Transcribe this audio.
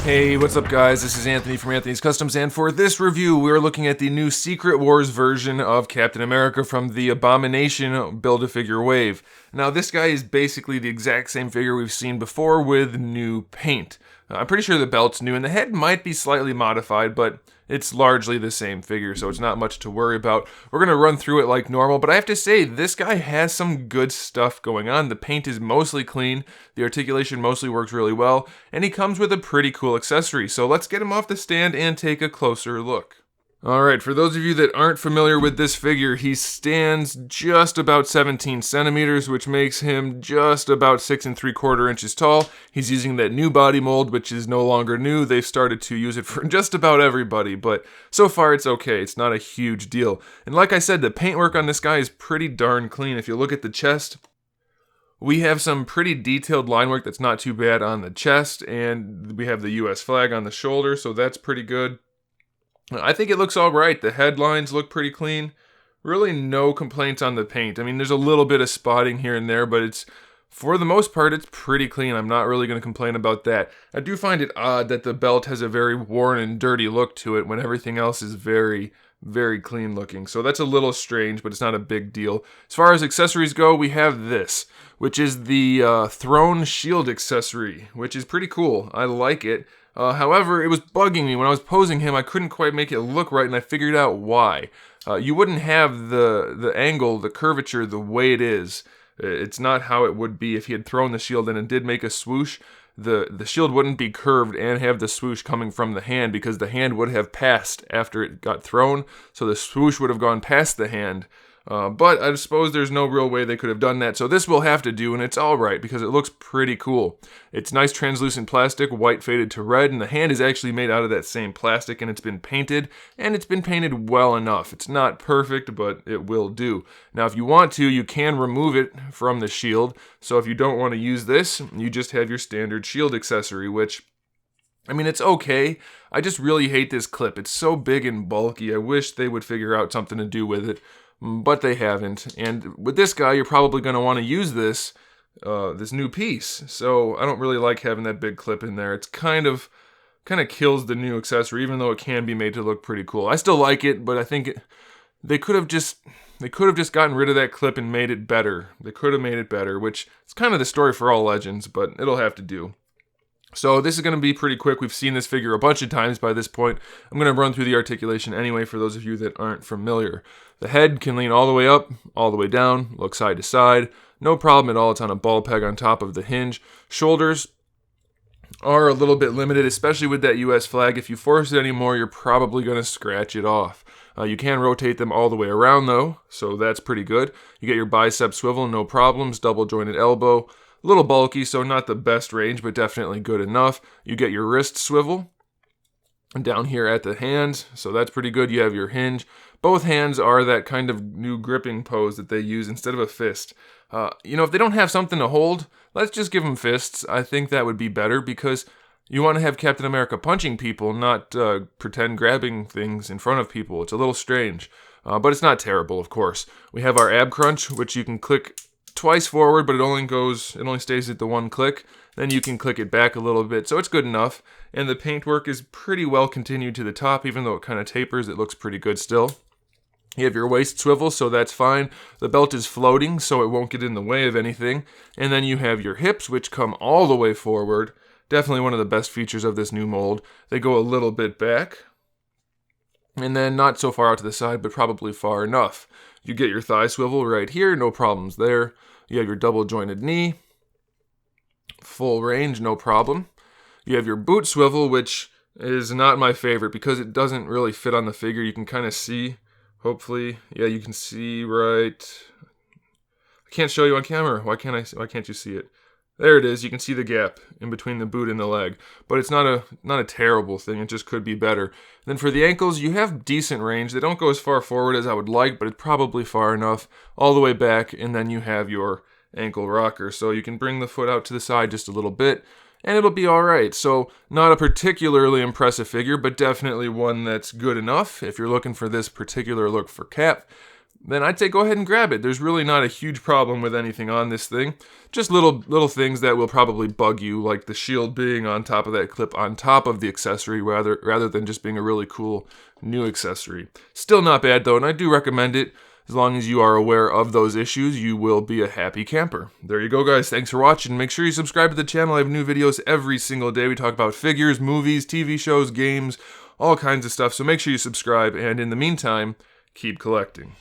Hey, what's up guys? This is Anthony from Anthony's Customs, and for this review, we're looking at the new Secret Wars version of Captain America from the Abomination Build-A-Figure wave. Now, this guy is basically the exact same figure we've seen before with new paint. I'm pretty sure the belt's new, and the head might be slightly modified, but it's largely the same figure, so it's not much to worry about. We're going to run through it like normal, but I have to say, this guy has some good stuff going on. The paint is mostly clean, the articulation mostly works really well, and he comes with a pretty cool accessory. So let's get him off the stand and take a closer look. Alright, for those of you that aren't familiar with this figure, he stands just about 17 centimeters, which makes him just about 6 3/4 inches tall. He's using that new body mold, which is no longer new. They've started to use it for just about everybody, but so far it's okay. It's not a huge deal. And like I said, the paintwork on this guy is pretty darn clean. If you look at the chest, we have some pretty detailed line work that's not too bad on the chest, and we have the US flag on the shoulder, so that's pretty good. I think it looks alright. The headlines look pretty clean. Really no complaints on the paint. I mean, there's a little bit of spotting here and there, but it's, for the most part, it's pretty clean. I'm not really going to complain about that. I do find it odd that the belt has a very worn and dirty look to it when everything else is very, very clean looking. So that's a little strange, but it's not a big deal. As far as accessories go, we have this, which is the throne shield accessory, which is pretty cool. I like it. However, it was bugging me when I was posing him. I couldn't quite make it look right, and I figured out why. You wouldn't have the angle, the curvature, the way it is. It's not how it would be if he had thrown the shield in and did make a swoosh. The shield wouldn't be curved and have the swoosh coming from the hand, because the hand would have passed after it got thrown, so the swoosh would have gone past the hand. But I suppose there's no real way they could have done that, so this will have to do, and it's alright because it looks pretty cool. It's nice translucent plastic, white faded to red, and the hand is actually made out of that same plastic, and it's been painted well enough. It's not perfect, but it will do. Now, if you want to, you can remove it from the shield, so if you don't want to use this, you just have your standard shield accessory, which, I mean, it's okay. I just really hate this clip. It's so big and bulky. I wish they would figure out something to do with it, but they haven't. And with this guy, you're probably going to want to use this new piece. So I don't really like having that big clip in there. It's kind of kills the new accessory, even though it can be made to look pretty cool. I still like it, but I think they could have just gotten rid of that clip and made it better. They could have made it better, which is kind of the story for all Legends, but it'll have to do. So this is going to be pretty quick. We've seen this figure a bunch of times by this point. I'm going to run through the articulation anyway for those of you that aren't familiar. The head can lean all the way up, all the way down, look side to side. No problem at all. It's on a ball peg on top of the hinge. Shoulders are a little bit limited, especially with that US flag. If you force it anymore, you're probably going to scratch it off. You can rotate them all the way around though, so that's pretty good. You get your bicep swivel, no problems. Double jointed elbow. A little bulky, so not the best range, but definitely good enough. You get your wrist swivel down here at the hands, so that's pretty good. You have your hinge. Both hands are that kind of new gripping pose that they use instead of a fist. If they don't have something to hold, let's just give them fists. I think that would be better, because you want to have Captain America punching people, not pretend grabbing things in front of people. It's a little strange, but it's not terrible, of course. We have our ab crunch, which you can click twice forward, but it only stays at the one click. Then you can click it back a little bit, so it's good enough. And the paintwork is pretty well continued to the top, even though it kind of tapers. It looks pretty good still. You have your waist swivel, so that's fine. The belt is floating, so it won't get in the way of anything. And then you have your hips, which come all the way forward. Definitely one of the best features of this new mold. They go a little bit back, and then not so far out to the side, but probably far enough. You get your thigh swivel right here, no problems there. You have your double jointed knee, full range, no problem. You have your boot swivel, which is not my favorite because it doesn't really fit on the figure. You can kind of see, hopefully, yeah, you can see right. I can't show you on camera. Why can't you see it? There it is. You can see the gap in between the boot and the leg, but it's not a terrible thing. It just could be better. And then for the ankles, you have decent range. They don't go as far forward as I would like, but it's probably far enough all the way back. And then you have your ankle rocker, so you can bring the foot out to the side just a little bit, and it'll be all right. So not a particularly impressive figure, but definitely one that's good enough if you're looking for this particular look for Cap. then I'd say go ahead and grab it. There's really not a huge problem with anything on this thing. Just little things that will probably bug you, like the shield being on top of that clip on top of the accessory rather than just being a really cool new accessory. Still not bad though, and I do recommend it. As long as you are aware of those issues, you will be a happy camper. There you go, guys. Thanks for watching. Make sure you subscribe to the channel. I have new videos every single day. We talk about figures, movies, TV shows, games, all kinds of stuff. So make sure you subscribe, and in the meantime, keep collecting.